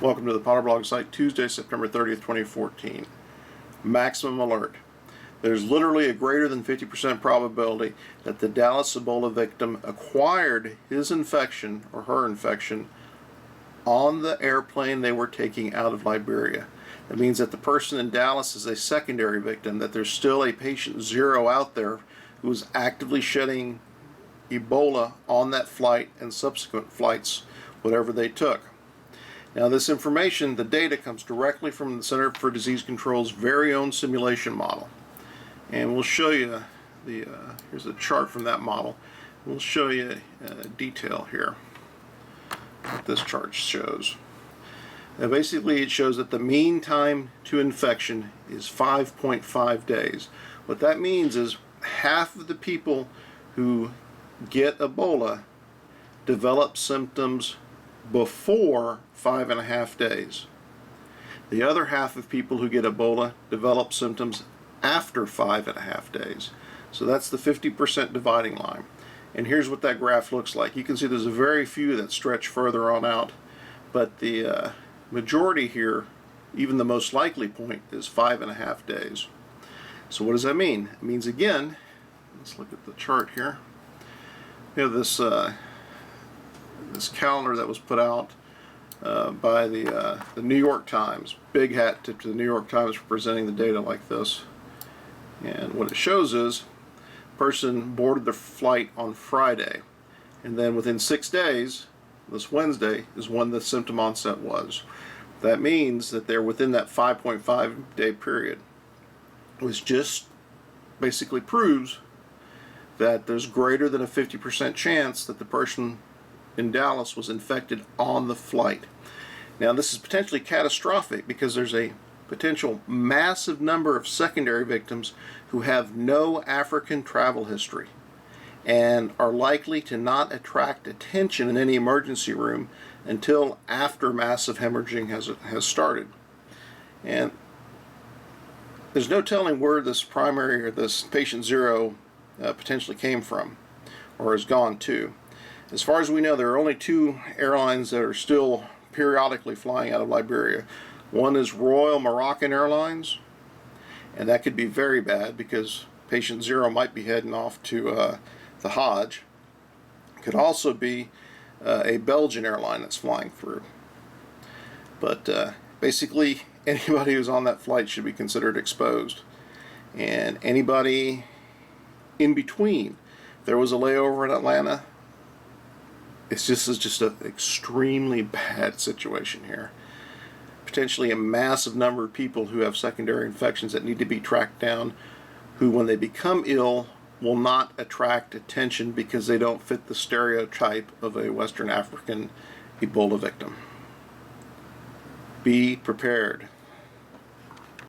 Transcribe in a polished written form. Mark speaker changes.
Speaker 1: Welcome to the Potter Blog site, Tuesday, September 30th, 2014. Maximum alert. There's literally a greater than 50% probability that the Dallas Ebola victim acquired his infection or her infection on the airplane they were taking out of Liberia. That means that the person in Dallas is a secondary victim, that there's still a patient zero out there who is actively shedding Ebola on that flight and subsequent flights, whatever they took. Now this information, the data, comes directly from the Center for Disease Control's very own simulation model. And we'll show you here's a chart from that model. We'll show you detail here, what this chart shows. Now basically it shows that the mean time to infection is 5.5 days. What that means is half of the people who get Ebola develop symptoms before 5.5 days. The other half of people who get Ebola develop symptoms after 5.5 days. So that's the 50% dividing line. And here's what that graph looks like. You can see there's a very few that stretch further on out, but the majority here, even the most likely point, is 5.5 days. So what does that mean? It means, again, let's look at the chart here. We have this this calendar that was put out by the New York Times. Big hat tip to the New York Times for presenting the data like this. And what it shows is a person boarded the flight on Friday, and then within 6 days, this Wednesday, is when the symptom onset was. That means that they're within that 5.5 day period, which just basically proves that there's greater than a 50% chance that the person in Dallas was infected on the flight. Now this is potentially catastrophic because there's a potential massive number of secondary victims who have no African travel history and are likely to not attract attention in any emergency room until after massive hemorrhaging has started. And there's no telling where this primary or this patient zero potentially came from or has gone to. As far as we know, there are only two airlines that are still periodically flying out of Liberia. One is Royal Moroccan Airlines, and that could be very bad because patient zero might be heading off to the Hajj. It could also be a Belgian airline that's flying through. But basically, anybody who's on that flight should be considered exposed. And anybody in between. If there was a layover in Atlanta, it's just an extremely bad situation here. Potentially a massive number of people who have secondary infections that need to be tracked down, who when they become ill will not attract attention because they don't fit the stereotype of a Western African Ebola victim. Be prepared.